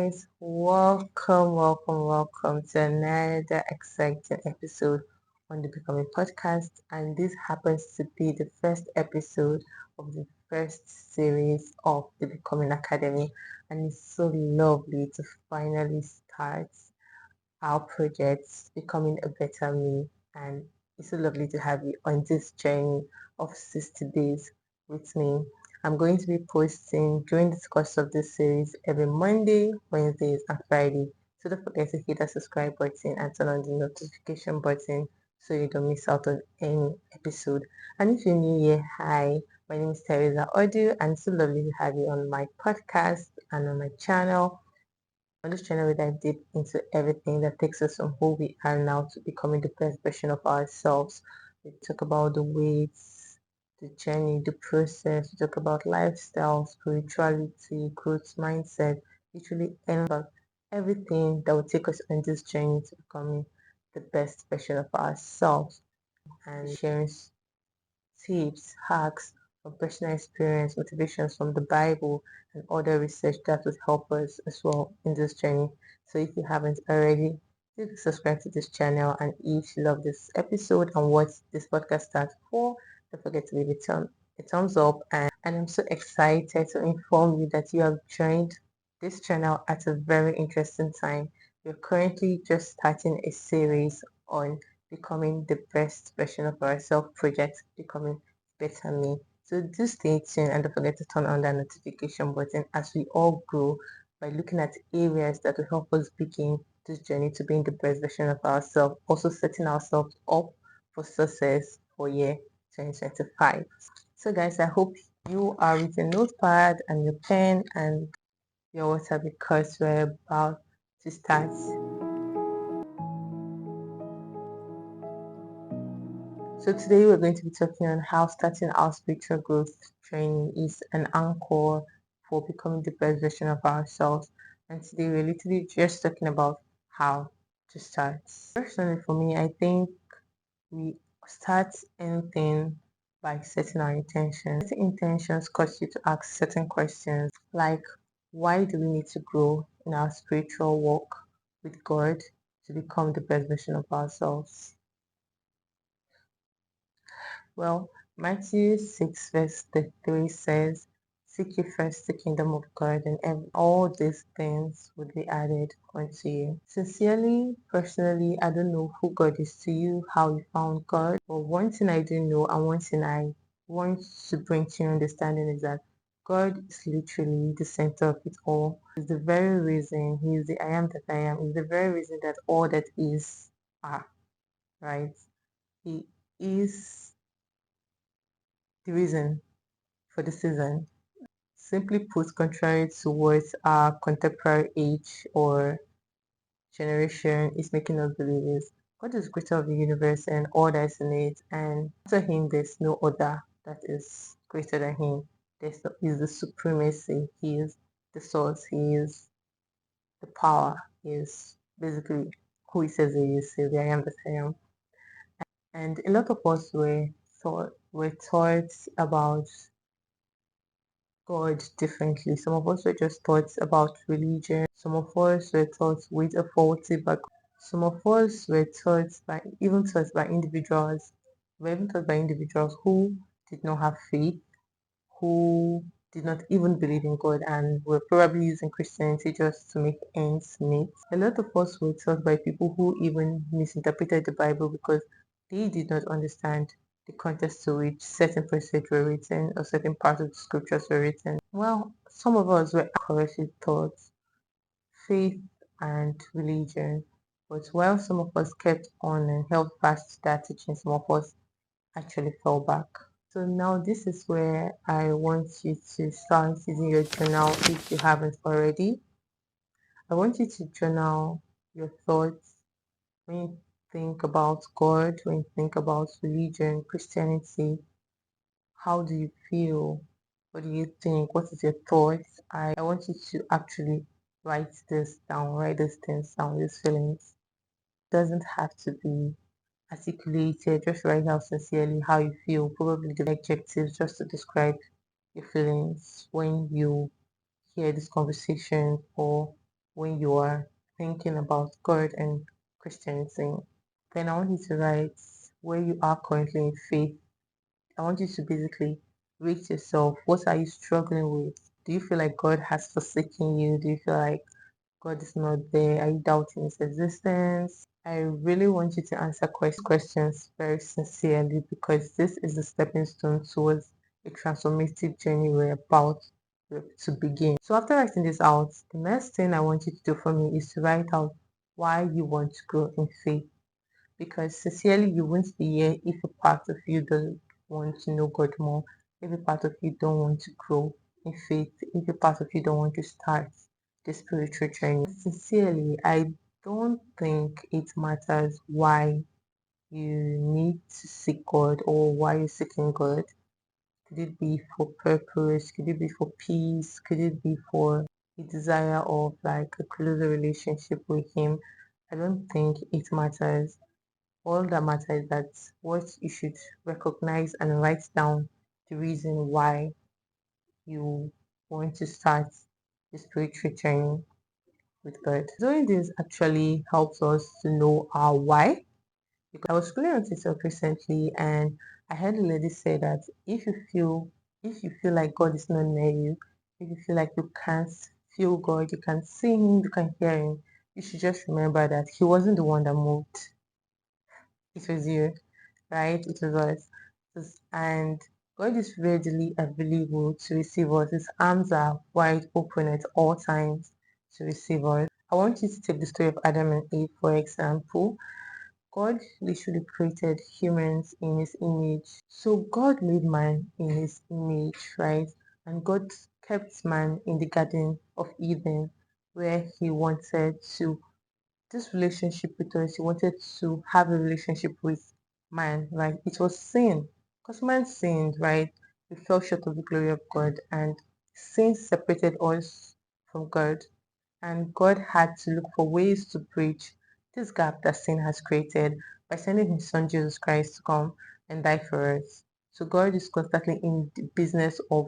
guys, welcome to another exciting episode on the Becoming Podcast. And this happens to be the first episode of the first series of the Becoming Academy. And it's so lovely to finally start our projects, Becoming a Better Me. And it's so lovely to have you on this journey of 60 days with me. I'm going to be posting during the course of this series every Monday, Wednesdays, and Friday. So don't forget to hit that subscribe button and turn on the notification button so you don't miss out on any episode. And if you're new here, hi, my name is Teresa Audio, and it's so lovely to have you on my podcast and on my channel. On this channel, we dive deep into everything that takes us from who we are now to becoming the best version of ourselves. We talk about the ways, the journey, the process. We talk about lifestyle, spirituality, growth mindset, literally about everything that will take us on this journey to becoming the best version of ourselves and sharing tips, hacks from personal experience, motivations from the Bible, and other research that would help us as well in this journey. So if you haven't already, please subscribe to this channel. And if you love this episode and what this podcast starts for, don't forget to leave a thumbs up. And I'm so excited to inform you that you have joined this channel at a very interesting time. We're currently just starting a series on becoming the best version of ourselves project, becoming better me. So do stay tuned and don't forget to turn on that notification button as we all grow by looking at areas that will help us begin this journey to being the best version of ourselves, also setting ourselves up for success for year 2025. So guys, I hope you are with a notepad and your pen and your water because we're about to start. So today we're going to be talking on how starting our spiritual growth training is an anchor for becoming the best version of ourselves. And today we're literally just talking about how to start. Personally, for me, I think we start anything by setting our intentions. Setting intentions cause you to ask certain questions like why do we need to grow in our spiritual walk with God to become the best version of ourselves? Well, Matthew 6 verse 33 says, seek ye first the kingdom of God and all these things would be added unto you. Sincerely, personally, I don't know who God is to you, how you found God, but one thing I do know and one thing I want to bring to your understanding is that God is literally the center of it all. He's the very reason, He is the I am that I am, He's the very reason that all that is are, right? He is the reason for the season. Simply put, contrary to what our contemporary age or generation is making us believe is God is greater of the universe and all that's in it, and after Him there's no other that is greater than Him. He's the supremacy, He is the source, He is the power, He is basically who He says He is, the I am that I am. And a lot of us were taught about God differently. Some of us were just taught about religion. Some of us were taught with a faulty background. Some of us were taught by individuals. Were even taught by individuals who did not have faith, who did not even believe in God, and were probably using Christianity just to make ends meet. A lot of us were taught by people who even misinterpreted the Bible because they did not understand the context to which certain passages were written or certain parts of the scriptures were written. Well, some of us were correctly taught faith and religion, but while some of us kept on and held fast to that teaching, some of us actually fell back. So now this is where I want you to start using your journal if you haven't already. I want you to journal your thoughts when you think about God, when you think about religion, Christianity. How do you feel? What do you think? What is your thoughts? I want you to actually write this down, write these things down, these feelings. It doesn't have to be articulated, just write out sincerely how you feel, probably the adjectives just to describe your feelings when you hear this conversation or when you are thinking about God and Christianity. Then I want you to write where you are currently in faith. I want you to basically rate yourself. What are you struggling with? Do you feel like God has forsaken you? Do you feel like God is not there? Are you doubting his existence? I really want you to answer questions very sincerely because this is the stepping stone towards a transformative journey we're about to begin. So after writing this out, the next thing I want you to do for me is to write out why you want to grow in faith. Because sincerely, you won't be here if a part of you doesn't want to know God more, if a part of you don't want to grow in faith, if a part of you don't want to start the spiritual journey. Sincerely, I don't think it matters why you need to seek God or why you're seeking God. Could it be for purpose? Could it be for peace? Could it be for a desire of like a closer relationship with Him? I don't think it matters. All that matters is that what you should recognize and write down the reason why you want to start the spiritual journey with God. Doing this actually helps us to know our why. Because I was scrolling on TikTok recently and I heard a lady say that if you feel like God is not near you, if you feel like you can't feel God, you can see him, you can hear him, you should just remember that he wasn't the one that moved. It was you, right? It was us. And God is readily available to receive us. His arms are wide open at all times to receive us. I want you to take the story of Adam and Eve, for example. God literally created humans in his image. So God made man in his image, right? And God kept man in the Garden of Eden where he wanted to this relationship with us. He wanted to have a relationship with man, right? It was sin. Because man sinned, right? We fell short of the glory of God and sin separated us from God. And God had to look for ways to bridge this gap that sin has created by sending his son Jesus Christ to come and die for us. So God is constantly in the business of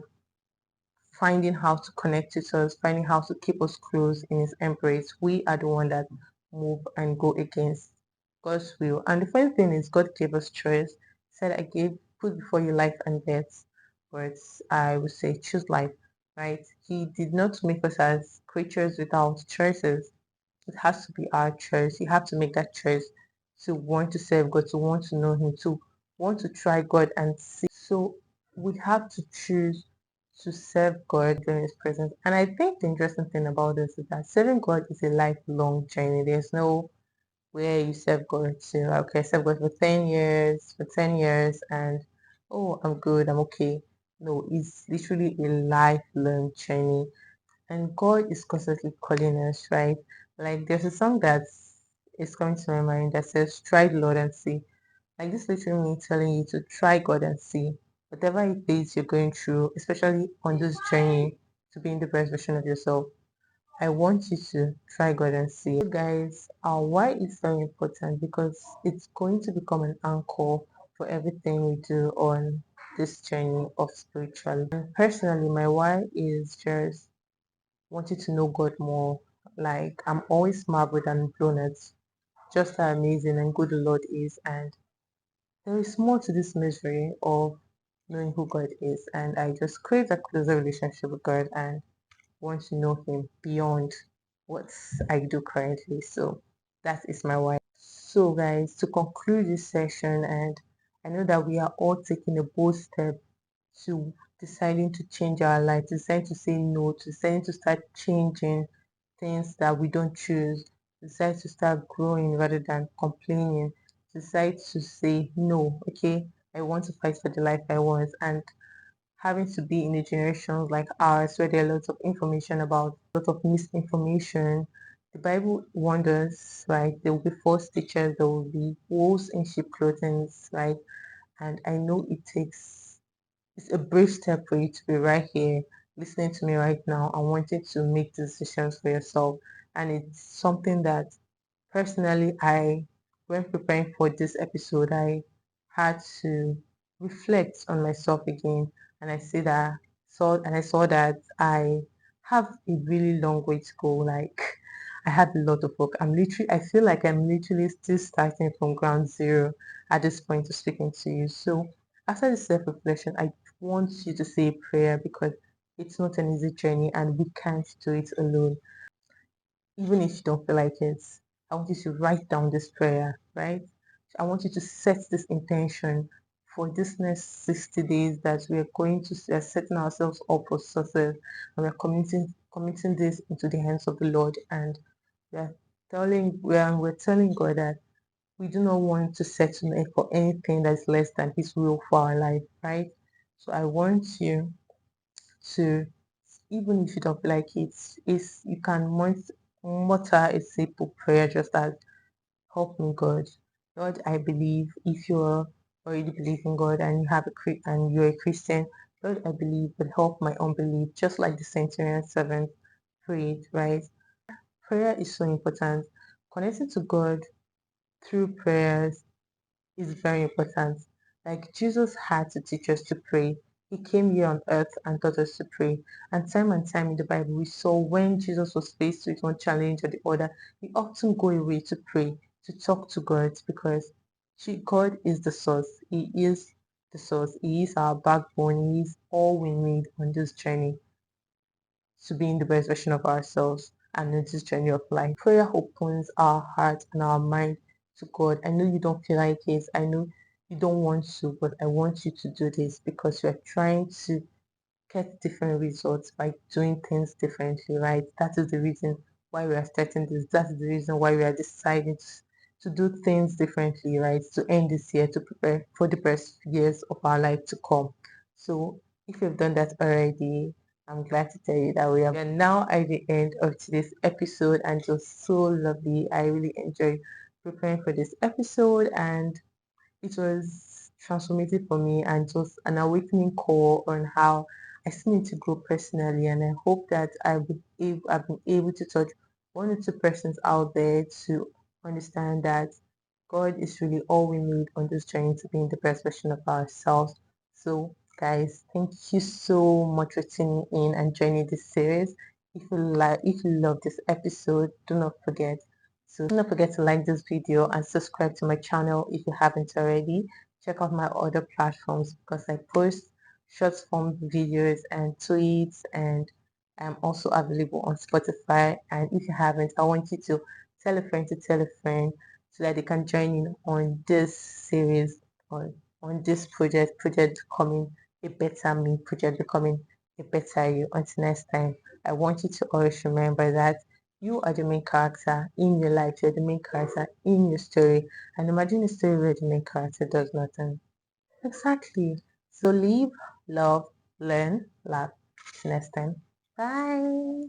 finding how to connect with us, finding how to keep us close in his embrace. We are the one that move and go against God's will. And the funny thing is God gave us choice. He said I gave put before you life and death. But I would say choose life, right? He did not make us as creatures without choices. It has to be our choice. You have to make that choice to want to serve God, to want to know Him, to want to try God and see. So we have to choose to serve God during His presence. And I think the interesting thing about this is that serving God is a lifelong journey. There's no where you serve God to, okay, serve God for 10 years, and oh, I'm good, I'm okay. No, it's literally a lifelong journey and God is constantly calling us, right? Like there's a song that is coming to my mind that says, "Try the Lord and see." Like this literally means telling you to try God and see whatever it is you're going through, especially on this journey to being the best version of yourself. I want you to try God and see. So guys, why is very important because it's going to become an anchor for everything we do on this journey of spirituality. And personally, my why is just wanted to know God more. Like I'm always marveled and blown at just how amazing and good the Lord is. And there is more to this mystery of knowing who God is. And I just crave a closer relationship with God and want to know Him beyond what I do currently. So that is my why. So guys, to conclude this session, and I know that we are all taking a bold step to deciding to change our life, deciding to say no, to deciding to start changing things that we don't choose, decide to start growing rather than complaining, decide to say no, okay, I want to fight for the life I want. And having to be in a generation like ours where there are lots of information about a lot of misinformation. The Bible warned us, right? There will be false teachers, there will be wolves in sheep clothing, right? And I know it's a brave step for you to be right here listening to me right now and wanting to make decisions for yourself. And it's something that personally when preparing for this episode, I had to reflect on myself again and I saw that I have a really long way to go. Like I had a lot of work. I feel like I'm literally still starting from ground zero at this point of speaking to you. So after the self-reflection, I want you to say a prayer because it's not an easy journey and we can't do it alone. Even if you don't feel like it, I want you to write down this prayer, right? I want you to set this intention for this next 60 days that we are going to setting ourselves up for success, and we're committing this into the hands of the Lord, and we're telling God that we do not want to settle for anything that's less than His will for our life, right? So I want you to, even if you don't feel like it, is you can mutter a simple prayer just as, help me God. Lord, I believe. If you're already believing God and you're a Christian, Lord, I believe, but help my unbelief, just like the centurion servant prayed, right? Prayer is so important. Connecting to God through prayers is very important. Like Jesus had to teach us to pray. He came here on earth and taught us to pray. And time in the Bible, we saw when Jesus was faced with one challenge or the other, he often go away to pray, to talk to God because God is the source. He is the source. He is our backbone. He is all we need on this journey to being the best version of ourselves and in this journey of life. Prayer opens our heart and our mind to God. I know you don't feel like it. I know you don't want to, but I want you to do this because you're trying to get different results by doing things differently, right? That is the reason why we are starting this. That is the reason why we are deciding to do things differently, right? To end this year, to prepare for the best years of our life to come. So if you've done that already, I'm glad to tell you that we are now at the end of today's episode, and it was so lovely. I really enjoyed preparing for this episode, and it was transformative for me and just an awakening call on how I still need to grow personally. And I hope that I've been able to touch one or two persons out there to understand that God is really all we need on this journey to being the best version of ourselves. So, guys, thank you so much for tuning in and joining this series. If you love this episode, do not forget to like this video and subscribe to my channel if you haven't already. Check out my other platforms because I post short form videos and tweets, and I'm also available on Spotify. And if you haven't, I want you to tell a friend so that they can join in on this series, on this project becoming a better me, project becoming a better you. Until next time, I want you to always remember that you are the main character in your life. You're the main character in your story. And imagine a story where the main character does nothing. Exactly. So live, love, learn, laugh. See you next time. Bye.